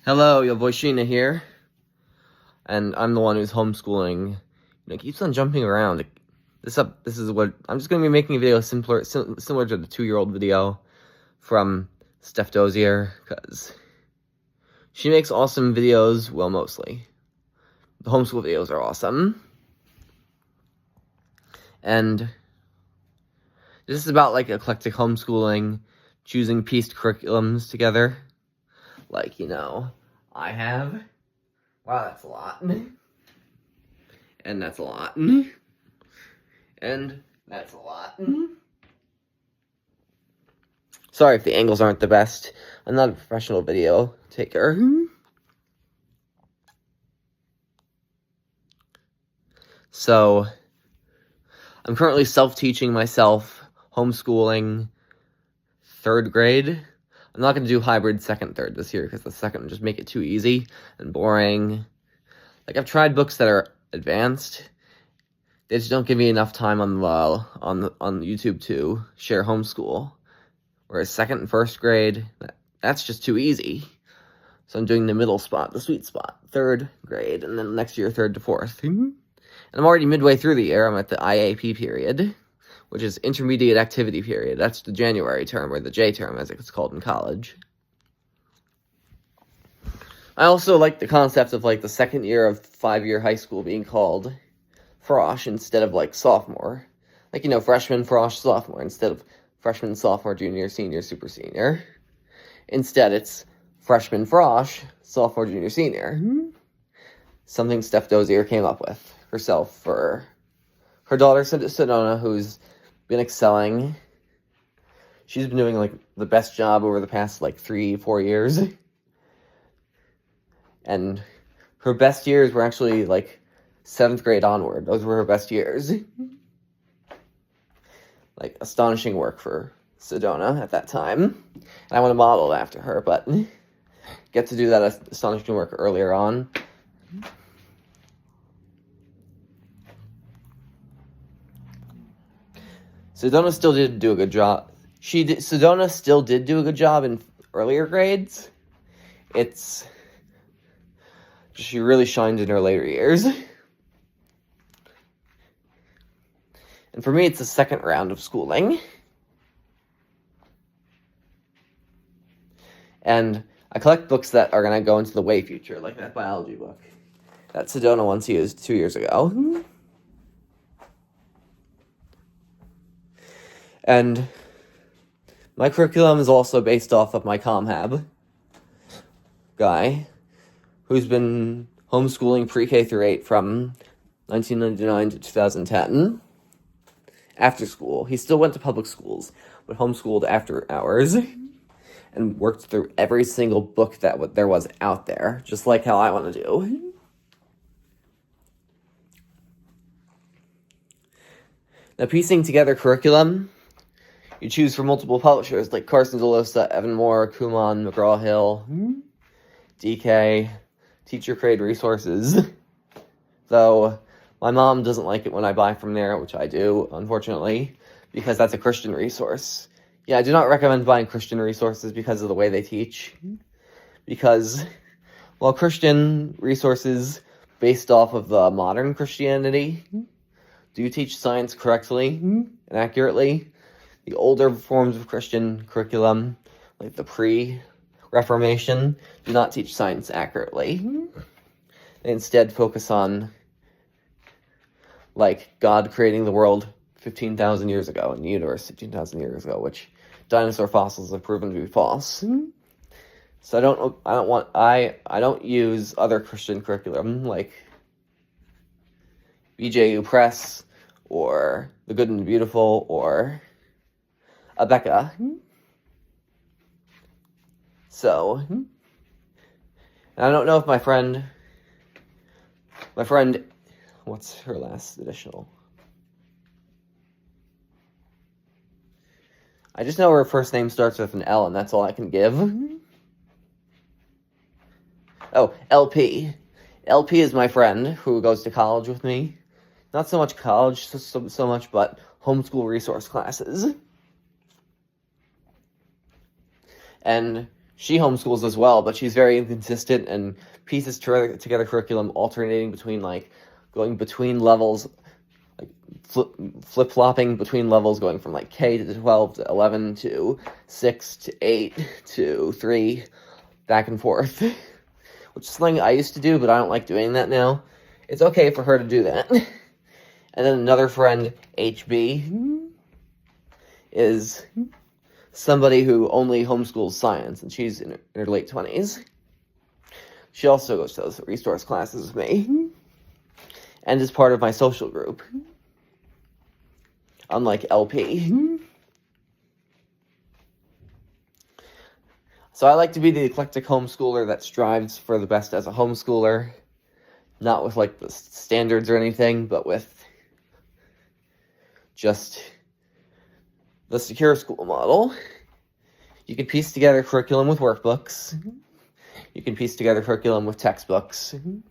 Hello, your boy Sheena here, and I'm the one who's homeschooling. It keeps on jumping around. This is what I'm just going to be making a video similar to the 2-year-old video from Stef Dozier, because she makes awesome videos. Well, mostly the homeschool videos are awesome, and this is about like eclectic homeschooling, choosing pieced curriculums together. Like, I have, wow, that's a lot, and that's a lot, and that's a lot. Sorry if the angles aren't the best. I'm not a professional video taker. So, I'm currently self-teaching myself, homeschooling, 3rd grade. I'm not going to do hybrid 2nd, 3rd this year, because the 2nd would just make it too easy and boring. Like, I've tried books that are advanced. They just don't give me enough time on YouTube to share homeschool. Whereas 2nd and 1st grade, that's just too easy. So I'm doing the middle spot, the sweet spot, 3rd grade, and then next year 3rd to 4th. And I'm already midway through the year. I'm at the IAP period, which is intermediate activity period. That's the January term, or the J term, as it's called in college. I also like the concept of, like, the 2nd year of 5-year high school being called frosh instead of, like, sophomore. Like, freshman, frosh, sophomore, instead of freshman, sophomore, junior, senior, super senior. Instead, it's freshman, frosh, sophomore, junior, senior. Something Stef Dozier came up with herself for her daughter, Sedona, who's been excelling. She's been doing, like, the best job over the past, like, 3-4 years. And her best years were actually, like, 7th grade onward. Those were her best years. Like, astonishing work for Sedona at that time. And I want to model after her, but get to do that astonishing work earlier on. Sedona still did do a good job. Sedona still did do a good job in earlier grades. She really shined in her later years. And for me, it's the 2nd round of schooling. And I collect books that are going to go into the way future, like that biology book that Sedona once used 2 years ago. And my curriculum is also based off of my ComHab guy, who's been homeschooling pre-K through 8 from 1999 to 2010. After school, he still went to public schools, but homeschooled after hours, and worked through every single book that there was out there, just like how I want to do. Now, piecing together curriculum, you choose from multiple publishers like Carson DeLosa, Evan Moore, Kumon, McGraw-Hill, DK, teacher-created resources. Though my mom doesn't like it when I buy from there, which I do, unfortunately, because that's a Christian resource. Yeah, I do not recommend buying Christian resources because of the way they teach. Because while Christian resources based off of the modern Christianity do teach science correctly and accurately, the older forms of Christian curriculum, like the pre-Reformation, do not teach science accurately. They instead focus on, like, God creating the world 15,000 years ago and the universe 15,000 years ago, which dinosaur fossils have proven to be false. So I don't use other Christian curriculum like BJU Press or The Good and the Beautiful or Abeka. So, I don't know if my friend, what's her last additional? I just know her first name starts with an L, and that's all I can give. Oh, LP. LP is my friend who goes to college with me. Not so much college, so much, but homeschool resource classes. And She homeschools as well, but she's very inconsistent and pieces together curriculum, alternating between, like, going between levels, like, flip-flopping between levels, going from, like, K to 12 to 11 to 6 to 8 to 3, back and forth. Which is something I used to do, but I don't like doing that now. It's okay for her to do that. And then another friend, HB, is somebody who only homeschools science, and she's in her late 20s. She also goes to those resource classes with me, and is part of my social group, unlike LP. So I like to be the eclectic homeschooler that strives for the best as a homeschooler, not with, like, the standards or anything, but with just the secure school model. You can piece together curriculum with workbooks. You can piece together curriculum with textbooks. I'm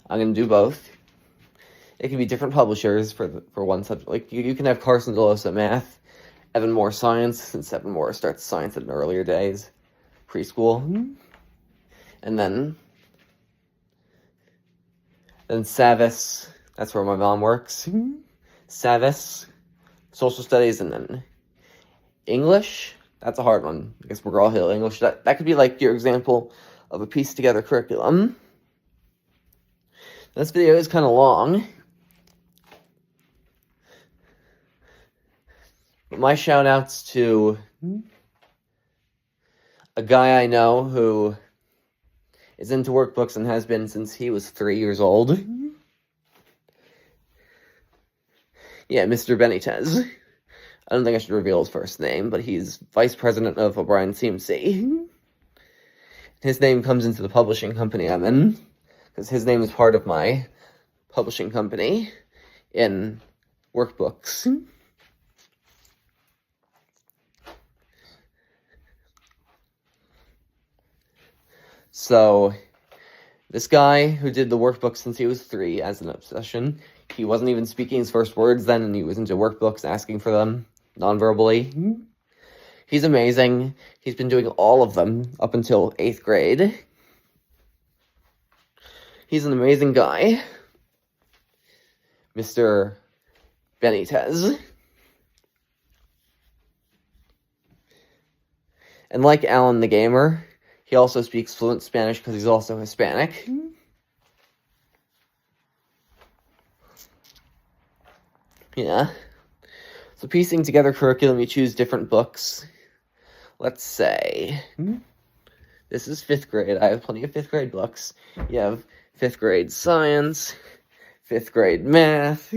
going to do both. It can be different publishers for one subject. Like, you can have Carson DeLosa math, Evan Moore science, since Evan Moore starts science at an earlier days, preschool. And then Savis, that's where my mom works. Savis, social studies, and then English. That's a hard one. I guess McGraw-Hill English. That could be, like, your example of a piece together curriculum. This video is kind of long. But my shout outs to a guy I know who is into workbooks and has been since he was 3 years old. Yeah, Mr. Benitez. I don't think I should reveal his first name, but he's vice president of O'Brien CMC. His name comes into the publishing company I'm in, because his name is part of my publishing company in workbooks. So, this guy who did the workbook since he was 3 as an obsession, he wasn't even speaking his first words then, and he was into workbooks, asking for them non-verbally. He's amazing. He's been doing all of them up until 8th grade. He's an amazing guy. Mr. Benitez. And like Alan the Gamer, he also speaks fluent Spanish because he's also Hispanic. Yeah. So piecing together curriculum, you choose different books. Let's say, this is 5th grade. I have plenty of 5th grade books. You have 5th grade science, 5th grade math.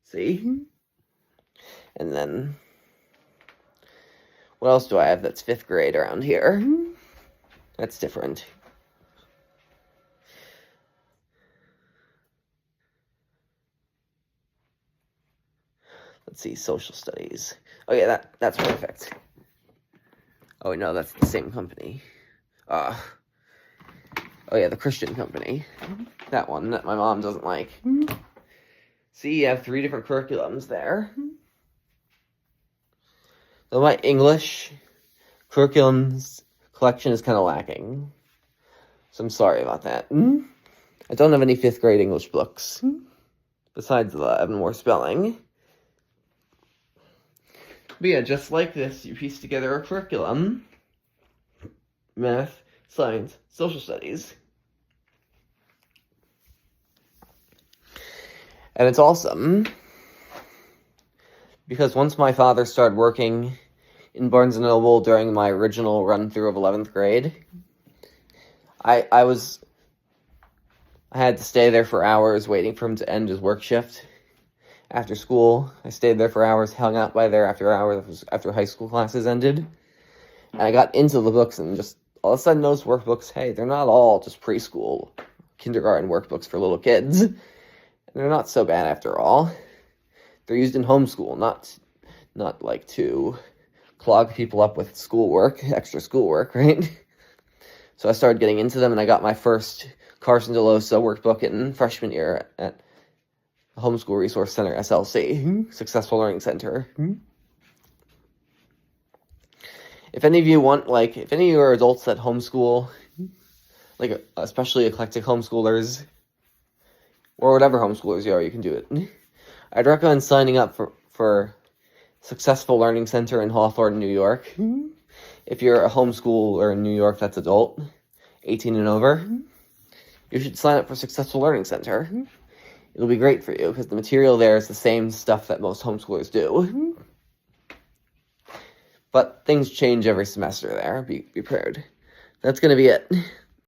See? And then, what else do I have that's 5th grade around here? That's different. Let's see, social studies. Oh yeah, that's perfect. Oh no, that's the same company. Oh yeah, the Christian company. That one that my mom doesn't like. See, you have 3 different curriculums there. So my English curriculums collection is kind of lacking. So I'm sorry about that. I don't have any 5th grade English books. Besides the Evan Moore spelling. But yeah, just like this, you piece together a curriculum. Math, science, social studies. And it's awesome. Because once my father started working in Barnes & Noble during my original run-through of 11th grade, I had to stay there for hours waiting for him to end his work shift. After school, I stayed there for hours, hung out by there after hours, after high school classes ended. And I got into the books and just all of a sudden noticed workbooks, hey, they're not all just preschool, kindergarten workbooks for little kids. And they're not so bad after all. They're used in homeschool, not like to clog people up with schoolwork, extra schoolwork, right? So I started getting into them, and I got my first Carson DeLosa workbook in freshman year at Homeschool Resource Center, SLC, Successful Learning Center. if any of you want, like, if any of you are adults that homeschool, like, especially eclectic homeschoolers, or whatever homeschoolers you are, you can do it. I'd recommend signing up for Successful Learning Center in Hawthorne, New York. If you're a homeschooler in New York that's adult, 18 and over, you should sign up for Successful Learning Center. It'll be great for you, because the material there is the same stuff that most homeschoolers do. But things change every semester there. Be prepared. That's going to be it.